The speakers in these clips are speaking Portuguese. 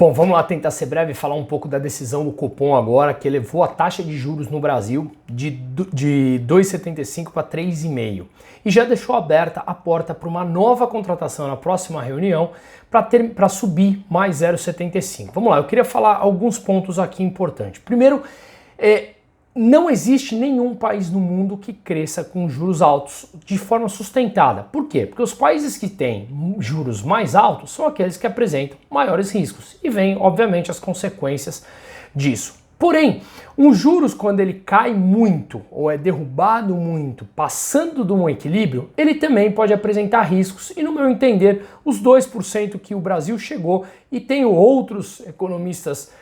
Bom, vamos lá tentar ser breve e falar um pouco da decisão do Copom agora, que elevou a taxa de juros no Brasil de 2,75 para 3,5 e já deixou aberta a porta para uma nova contratação na próxima reunião para subir mais 0,75. Vamos lá, eu queria falar alguns pontos aqui importantes. Primeiro, não existe nenhum país no mundo que cresça com juros altos de forma sustentada. Por quê? Porque os países que têm juros mais altos são aqueles que apresentam maiores riscos. E vem, obviamente, as consequências disso. Porém, um juros, quando ele cai muito ou é derrubado muito, passando de um equilíbrio, ele também pode apresentar riscos. E, no meu entender, os 2% que o Brasil chegou, e tenho outros economistas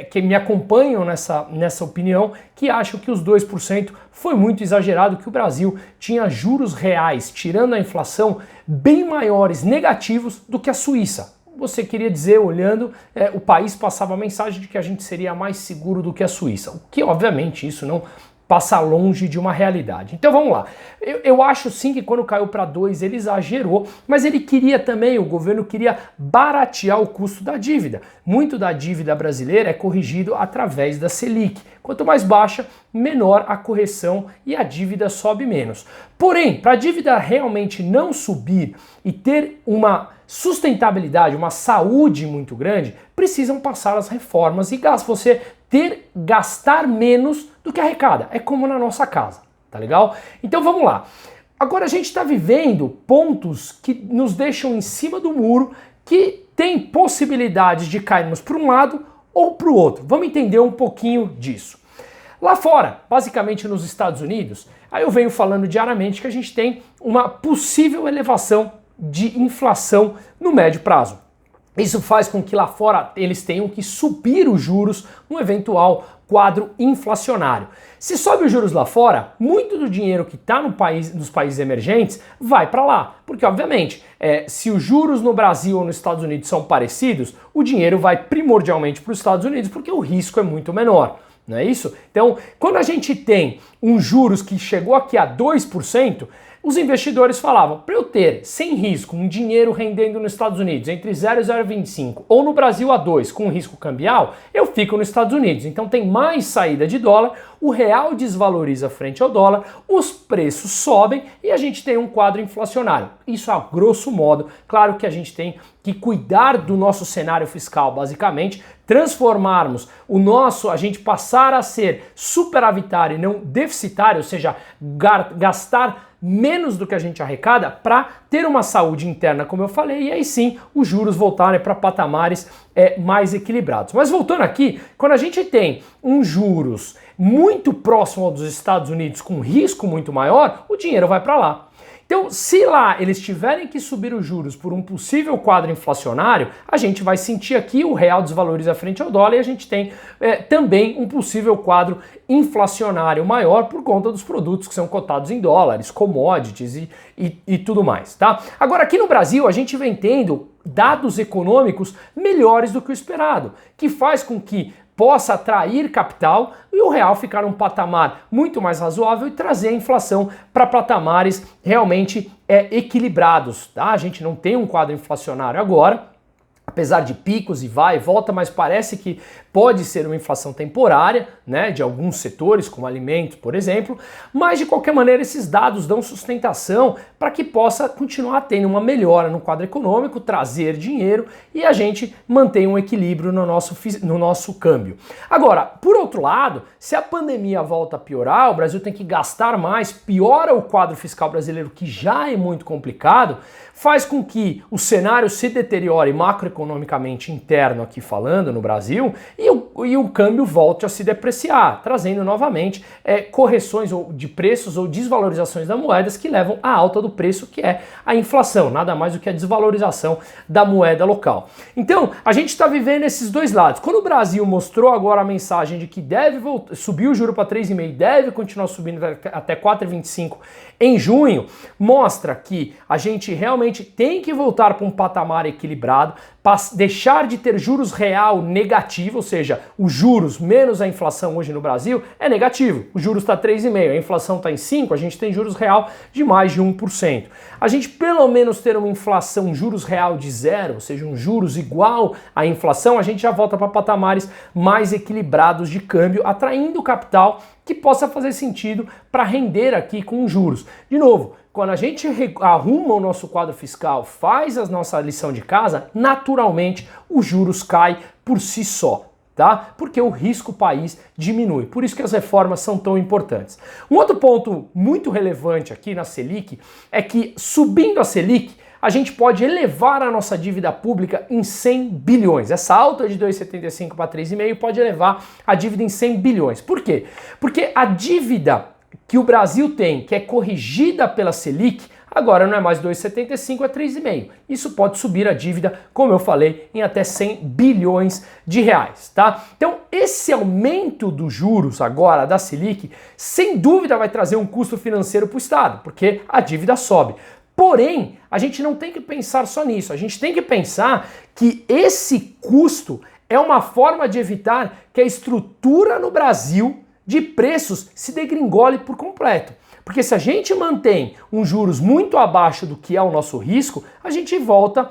que me acompanham nessa opinião, que acham que os 2% foi muito exagerado, que o Brasil tinha juros reais, tirando a inflação, bem maiores negativos do que a Suíça. Você queria dizer, olhando, o país passava a mensagem de que a gente seria mais seguro do que a Suíça, o que obviamente isso não passa longe de uma realidade. Então vamos lá. Eu acho sim que quando caiu para 2 ele exagerou, mas ele queria também, o governo queria baratear o custo da dívida. Muito da dívida brasileira é corrigido através da Selic. Quanto mais baixa, menor a correção e a dívida sobe menos. Porém, para a dívida realmente não subir e ter uma sustentabilidade, uma saúde muito grande, precisam passar as reformas e você gastar menos do que arrecada. É como na nossa casa, tá legal? Então vamos lá. Agora a gente está vivendo pontos que nos deixam em cima do muro, que tem possibilidades de cairmos para um lado ou para o outro. Vamos entender um pouquinho disso. Lá fora, basicamente nos Estados Unidos, aí eu venho falando diariamente que a gente tem uma possível elevação de inflação no médio prazo. Isso faz com que lá fora eles tenham que subir os juros no eventual quadro inflacionário. Se sobe os juros lá fora, muito do dinheiro que está nos países emergentes vai para lá. Porque, obviamente, se os juros no Brasil ou nos Estados Unidos são parecidos, o dinheiro vai primordialmente para os Estados Unidos porque o risco é muito menor. Não é isso? Então, quando a gente tem um juros que chegou aqui a 2%, os investidores falavam, para eu ter, sem risco, um dinheiro rendendo nos Estados Unidos entre 0 e 0,25 ou no Brasil a 2 com risco cambial, eu fico nos Estados Unidos. Então tem mais saída de dólar, o real desvaloriza frente ao dólar, os preços sobem e a gente tem um quadro inflacionário. Isso a grosso modo. Claro que a gente tem que cuidar do nosso cenário fiscal, basicamente, transformarmos a gente passar a ser superavitário e não deficitário, ou seja, gastar menos do que a gente arrecada para ter uma saúde interna, como eu falei, e aí sim os juros voltarem para patamares mais equilibrados. Mas voltando aqui, quando a gente tem juros muito próximo aos dos Estados Unidos com risco muito maior, o dinheiro vai para lá. Então, se lá eles tiverem que subir os juros por um possível quadro inflacionário, a gente vai sentir aqui o real desvaloriza frente ao dólar e a gente tem também um possível quadro inflacionário maior por conta dos produtos que são cotados em dólares, commodities e tudo mais, tá? Agora, aqui no Brasil, a gente vem tendo dados econômicos melhores do que o esperado, que faz com que possa atrair capital e o real ficar num patamar muito mais razoável e trazer a inflação para patamares realmente equilibrados, tá? A gente não tem um quadro inflacionário agora, apesar de picos e vai e volta, mas parece que pode ser uma inflação temporária, né, de alguns setores, como alimentos, por exemplo, mas de qualquer maneira esses dados dão sustentação para que possa continuar tendo uma melhora no quadro econômico, trazer dinheiro e a gente mantenha um equilíbrio no nosso câmbio. Agora, por outro lado, se a pandemia volta a piorar, o Brasil tem que gastar mais, piora o quadro fiscal brasileiro, que já é muito complicado, faz com que o cenário se deteriore macroeconomicamente interno aqui falando no Brasil e o câmbio volte a se depreciar, trazendo novamente correções de preços ou desvalorizações das moedas que levam à alta do preço, que é a inflação, nada mais do que a desvalorização da moeda local. Então, a gente está vivendo esses dois lados. Quando o Brasil mostrou agora a mensagem de que deve subir o juro para 3,5, deve continuar subindo até 4,25 em junho, mostra que a gente realmente tem que voltar para um patamar equilibrado, deixar de ter juros real negativo, ou seja, os juros menos a inflação hoje no Brasil é negativo. O juros está 3,5%, a inflação está em 5%, a gente tem juros real de mais de 1%. A gente pelo menos ter uma inflação juros real de 0, ou seja, um juros igual à inflação, a gente já volta para patamares mais equilibrados de câmbio, atraindo capital que possa fazer sentido para render aqui com juros. De novo, quando a gente arruma o nosso quadro fiscal, faz a nossa lição de casa, naturalmente os juros caem por si só, tá? Porque o risco país diminui. Por isso que as reformas são tão importantes. Um outro ponto muito relevante aqui na Selic é que, subindo a Selic, a gente pode elevar a nossa dívida pública em 100 bilhões. Essa alta de 2,75 para 3,5 pode elevar a dívida em 100 bilhões. Por quê? Porque a dívida que o Brasil tem, que é corrigida pela Selic, agora não é mais 2,75, é 3,5. Isso pode subir a dívida, como eu falei, em até 100 bilhões de reais, tá? Então, esse aumento dos juros agora da Selic, sem dúvida vai trazer um custo financeiro para o Estado, porque a dívida sobe. Porém, a gente não tem que pensar só nisso, a gente tem que pensar que esse custo é uma forma de evitar que a estrutura no Brasil de preços se degringole por completo. Porque se a gente mantém um juros muito abaixo do que é o nosso risco, a gente volta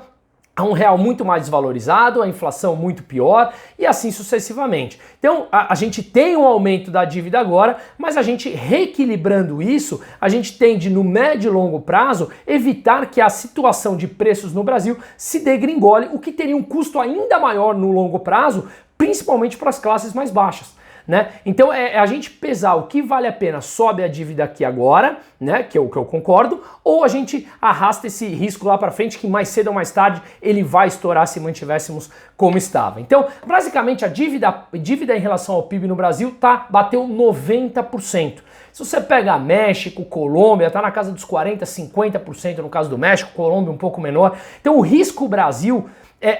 a um real muito mais desvalorizado, a inflação muito pior e assim sucessivamente. Então a gente tem um aumento da dívida agora, mas a gente reequilibrando isso, a gente tende no médio e longo prazo evitar que a situação de preços no Brasil se degringole, o que teria um custo ainda maior no longo prazo, principalmente para as classes mais baixas. Né? Então é a gente pesar o que vale a pena, sobe a dívida aqui agora, né? que eu concordo, ou a gente arrasta esse risco lá para frente que mais cedo ou mais tarde ele vai estourar se mantivéssemos como estava. Então, basicamente a dívida em relação ao PIB no Brasil bateu 90%. Se você pega México, Colômbia, tá na casa dos 40%, 50% no caso do México, Colômbia um pouco menor. Então o risco Brasil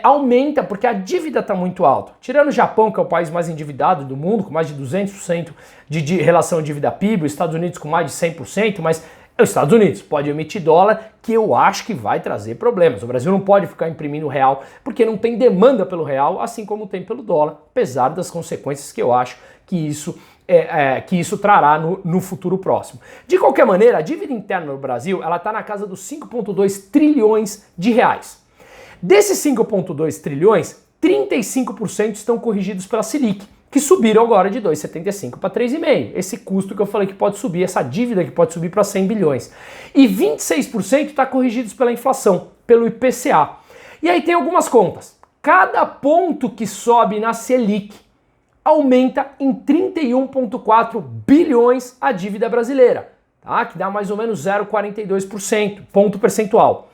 aumenta porque a dívida está muito alta. Tirando o Japão, que é o país mais endividado do mundo, com mais de 200% de relação dívida-PIB, os Estados Unidos com mais de 100%, mas os Estados Unidos pode emitir dólar, que eu acho que vai trazer problemas. O Brasil não pode ficar imprimindo real, porque não tem demanda pelo real, assim como tem pelo dólar, apesar das consequências que eu acho que isso trará no futuro próximo. De qualquer maneira, a dívida interna no Brasil está na casa dos 5,2 trilhões de reais. Desses 5,2 trilhões, 35% estão corrigidos pela Selic, que subiram agora de 2,75 para 3,5. Esse custo que eu falei que pode subir, essa dívida que pode subir para 100 bilhões. E 26% está corrigidos pela inflação, pelo IPCA. E aí tem algumas contas. Cada ponto que sobe na Selic aumenta em 31,4 bilhões a dívida brasileira, tá? Que dá mais ou menos 0,42%, ponto percentual.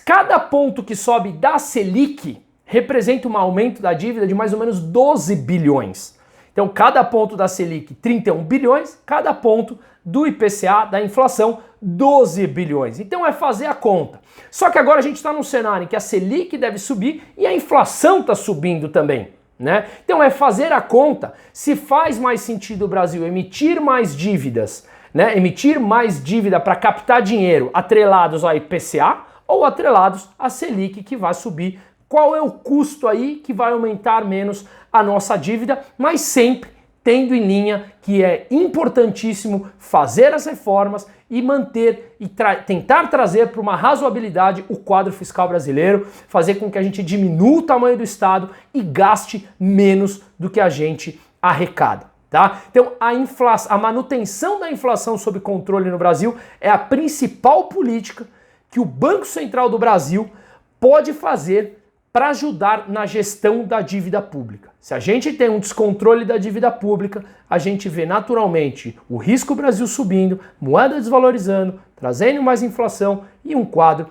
Cada ponto que sobe da Selic representa um aumento da dívida de mais ou menos 12 bilhões. Então, cada ponto da Selic, 31 bilhões, cada ponto do IPCA, da inflação, 12 bilhões. Então é fazer a conta. Só que agora a gente está num cenário em que a Selic deve subir e a inflação está subindo também, né? Então é fazer a conta se faz mais sentido o Brasil emitir mais dívidas, né? Emitir mais dívida para captar dinheiro atrelados ao IPCA, ou atrelados à Selic, que vai subir. Qual é o custo aí que vai aumentar menos a nossa dívida, mas sempre tendo em linha que é importantíssimo fazer as reformas e manter e tentar trazer para uma razoabilidade o quadro fiscal brasileiro, fazer com que a gente diminua o tamanho do Estado e gaste menos do que a gente arrecada. Tá? Então a manutenção da inflação sob controle no Brasil é a principal política que o Banco Central do Brasil pode fazer para ajudar na gestão da dívida pública. Se a gente tem um descontrole da dívida pública, a gente vê naturalmente o risco Brasil subindo, moeda desvalorizando, trazendo mais inflação e um quadro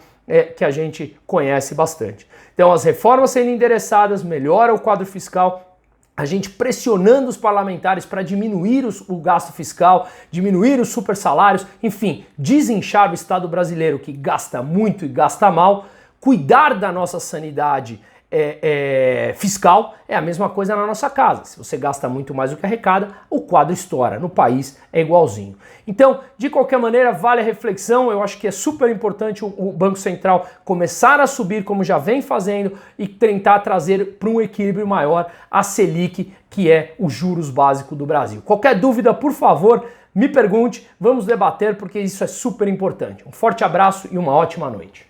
que a gente conhece bastante. Então as reformas sendo endereçadas, melhora o quadro fiscal, a gente pressionando os parlamentares para diminuir o gasto fiscal, diminuir os super salários, enfim, desinchar o Estado brasileiro que gasta muito e gasta mal, cuidar da nossa sanidade fiscal, é a mesma coisa na nossa casa. Se você gasta muito mais do que arrecada, o quadro estoura. No país é igualzinho. Então, de qualquer maneira, vale a reflexão. Eu acho que é super importante o Banco Central começar a subir, como já vem fazendo, e tentar trazer para um equilíbrio maior a Selic, que é o juros básico do Brasil. Qualquer dúvida, por favor, me pergunte, vamos debater, porque isso é super importante. Um forte abraço e uma ótima noite.